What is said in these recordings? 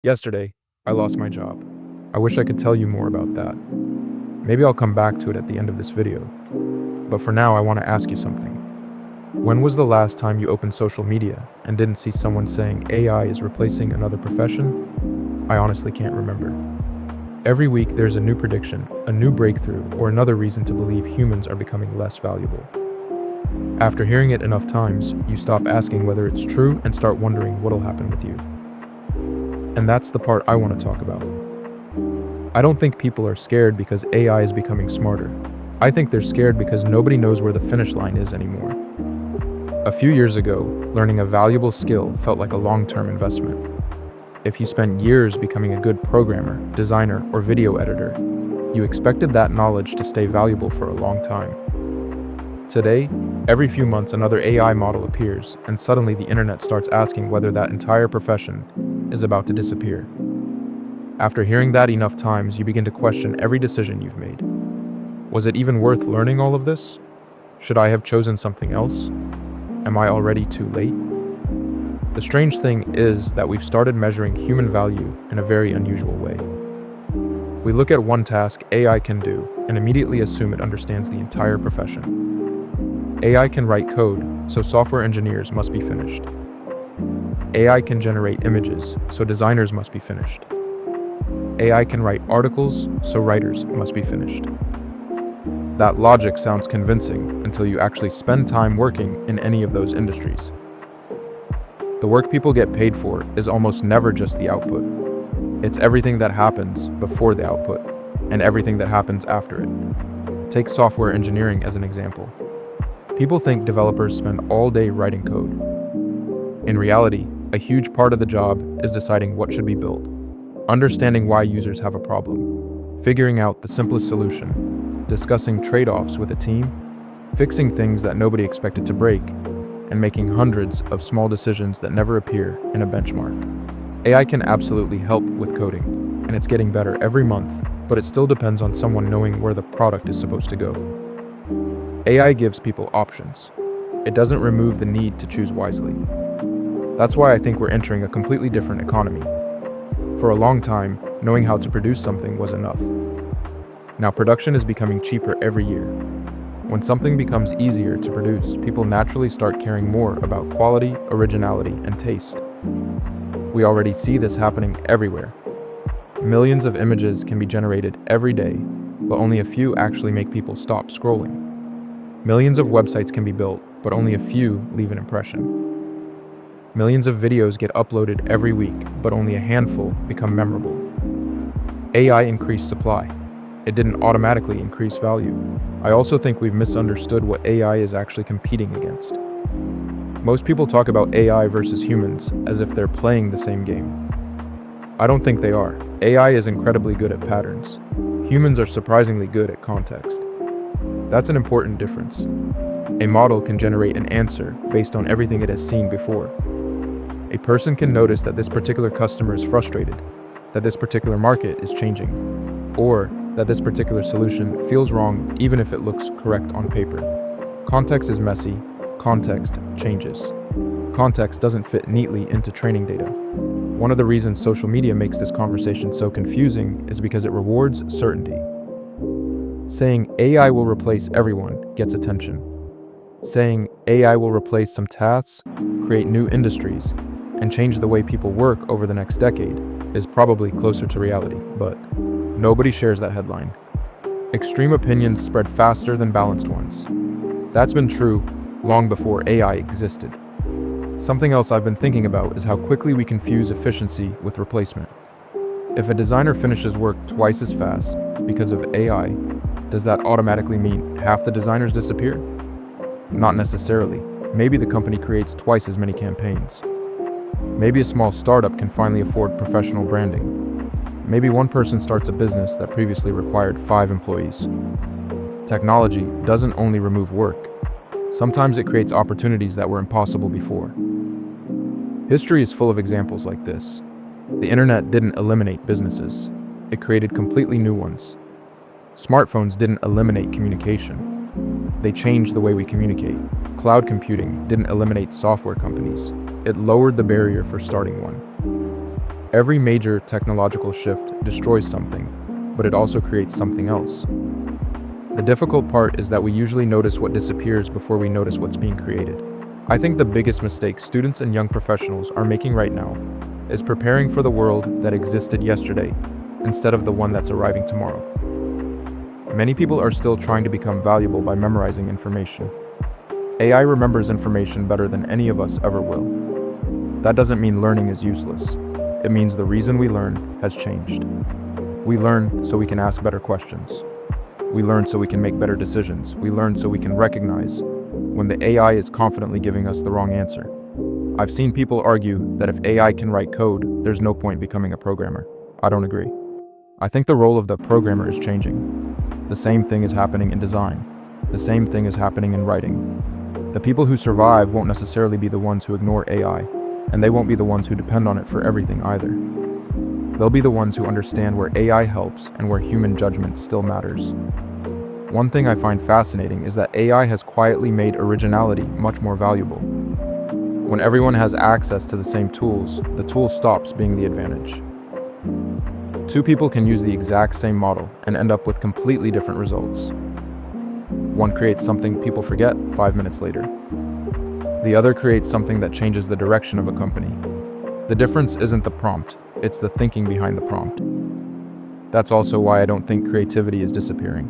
Yesterday, I lost my job. I wish I could tell you more about that. Maybe I'll come back to it at the end of this video. But for now, I want to ask you something. When was the last time you opened social media and didn't see someone saying AI is replacing another profession? I honestly can't remember. Every week, there's a new prediction, a new breakthrough, or another reason to believe humans are becoming less valuable. After hearing it enough times, you stop asking whether it's true and start wondering what'll happen with you. And that's the part I want to talk about. I don't think people are scared because AI is becoming smarter. I think they're scared because nobody knows where the finish line is anymore. A few years ago, learning a valuable skill felt like a long-term investment. If you spent years becoming a good programmer, designer, or video editor, you expected that knowledge to stay valuable for a long time. Today, every few months another AI model appears, and suddenly the internet starts asking whether that entire profession is about to disappear. After hearing that enough times, you begin to question every decision you've made. Was it even worth learning all of this? Should I have chosen something else? Am I already too late? The strange thing is that we've started measuring human value in a very unusual way. We look at one task AI can do and immediately assume it understands the entire profession. AI can write code, so software engineers must be finished. AI can generate images, so designers must be finished. AI can write articles, so writers must be finished. That logic sounds convincing until you actually spend time working in any of those industries. The work people get paid for is almost never just the output. It's everything that happens before the output, and everything that happens after it. Take software engineering as an example. People think developers spend all day writing code. In reality, a huge part of the job is deciding what should be built, understanding why users have a problem, figuring out the simplest solution, discussing trade-offs with a team, fixing things that nobody expected to break, and making hundreds of small decisions that never appear in a benchmark. AI can absolutely help with coding, and it's getting better every month, but it still depends on someone knowing where the product is supposed to go. AI gives people options. It doesn't remove the need to choose wisely. That's why I think we're entering a completely different economy. For a long time, knowing how to produce something was enough. Now production is becoming cheaper every year. When something becomes easier to produce, people naturally start caring more about quality, originality, and taste. We already see this happening everywhere. Millions of images can be generated every day, but only a few actually make people stop scrolling. Millions of websites can be built, but only a few leave an impression. Millions of videos get uploaded every week, but only a handful become memorable. AI increased supply. It didn't automatically increase value. I also think we've misunderstood what AI is actually competing against. Most people talk about AI versus humans as if they're playing the same game. I don't think they are. AI is incredibly good at patterns. Humans are surprisingly good at context. That's an important difference. A model can generate an answer based on everything it has seen before. A person can notice that this particular customer is frustrated, that this particular market is changing, or that this particular solution feels wrong even if it looks correct on paper. Context is messy, context changes. Context doesn't fit neatly into training data. One of the reasons social media makes this conversation so confusing is because it rewards certainty. Saying AI will replace everyone gets attention. Saying AI will replace some tasks, create new industries, and change the way people work over the next decade is probably closer to reality, but nobody shares that headline. Extreme opinions spread faster than balanced ones. That's been true long before AI existed. Something else I've been thinking about is how quickly we confuse efficiency with replacement. If a designer finishes work twice as fast because of AI, does that automatically mean half the designers disappear? Not necessarily. Maybe the company creates twice as many campaigns. Maybe a small startup can finally afford professional branding. Maybe one person starts a business that previously required 5 employees. Technology doesn't only remove work. Sometimes it creates opportunities that were impossible before. History is full of examples like this. The internet didn't eliminate businesses. It created completely new ones. Smartphones didn't eliminate communication. They changed the way we communicate. Cloud computing didn't eliminate software companies. It lowered the barrier for starting one. Every major technological shift destroys something, but it also creates something else. The difficult part is that we usually notice what disappears before we notice what's being created. I think the biggest mistake students and young professionals are making right now is preparing for the world that existed yesterday instead of the one that's arriving tomorrow. Many people are still trying to become valuable by memorizing information. AI remembers information better than any of us ever will. That doesn't mean learning is useless. It means the reason we learn has changed. We learn so we can ask better questions. We learn so we can make better decisions. We learn so we can recognize when the AI is confidently giving us the wrong answer. I've seen people argue that if AI can write code, there's no point becoming a programmer. I don't agree. I think the role of the programmer is changing. The same thing is happening in design. The same thing is happening in writing. The people who survive won't necessarily be the ones who ignore AI, and they won't be the ones who depend on it for everything either. They'll be the ones who understand where AI helps and where human judgment still matters. One thing I find fascinating is that AI has quietly made originality much more valuable. When everyone has access to the same tools, the tool stops being the advantage. Two people can use the exact same model and end up with completely different results. One creates something people forget 5 minutes later. The other creates something that changes the direction of a company. The difference isn't the prompt, it's the thinking behind the prompt. That's also why I don't think creativity is disappearing.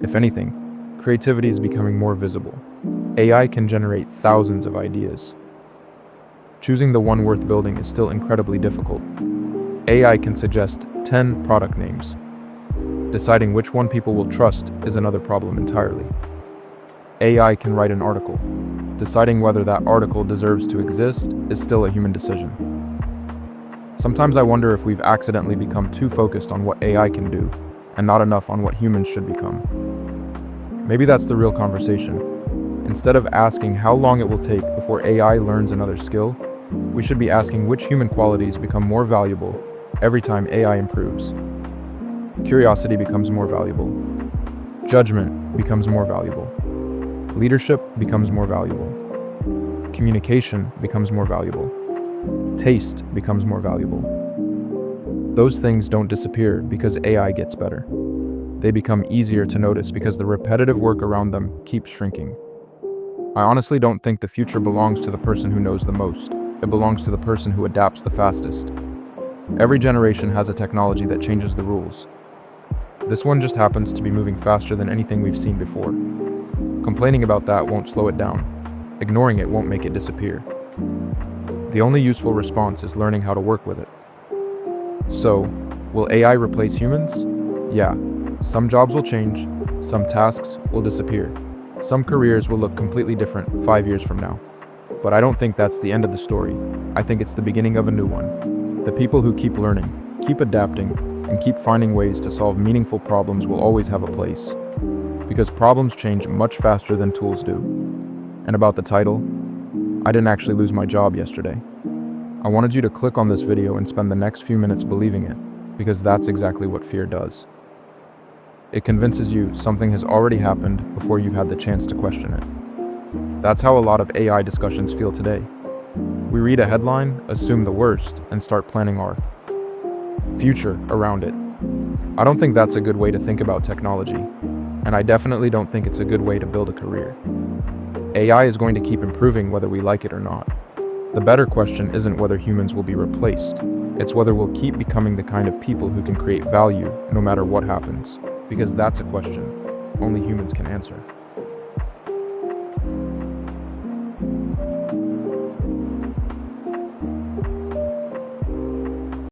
If anything, creativity is becoming more visible. AI can generate thousands of ideas. Choosing the one worth building is still incredibly difficult. AI can suggest 10 product names. Deciding which one people will trust is another problem entirely. AI can write an article. Deciding whether that article deserves to exist is still a human decision. Sometimes I wonder if we've accidentally become too focused on what AI can do and not enough on what humans should become. Maybe that's the real conversation. Instead of asking how long it will take before AI learns another skill, we should be asking which human qualities become more valuable every time AI improves. Curiosity becomes more valuable. Judgment becomes more valuable. Leadership becomes more valuable. Communication becomes more valuable. Taste becomes more valuable. Those things don't disappear because AI gets better. They become easier to notice because the repetitive work around them keeps shrinking. I honestly don't think the future belongs to the person who knows the most. It belongs to the person who adapts the fastest. Every generation has a technology that changes the rules. This one just happens to be moving faster than anything we've seen before. Complaining about that won't slow it down. Ignoring it won't make it disappear. The only useful response is learning how to work with it. So, will AI replace humans? Yeah. Some jobs will change, some tasks will disappear, some careers will look completely different 5 years from now. But I don't think that's the end of the story. I think it's the beginning of a new one. The people who keep learning, keep adapting, and keep finding ways to solve meaningful problems will always have a place. Because problems change much faster than tools do. And about the title, I didn't actually lose my job yesterday. I wanted you to click on this video and spend the next few minutes believing it, because that's exactly what fear does. It convinces you something has already happened before you've had the chance to question it. That's how a lot of AI discussions feel today. We read a headline, assume the worst, and start planning our future around it. I don't think that's a good way to think about technology, and I definitely don't think it's a good way to build a career. AI is going to keep improving whether we like it or not. The better question isn't whether humans will be replaced, it's whether we'll keep becoming the kind of people who can create value no matter what happens. Because that's a question only humans can answer.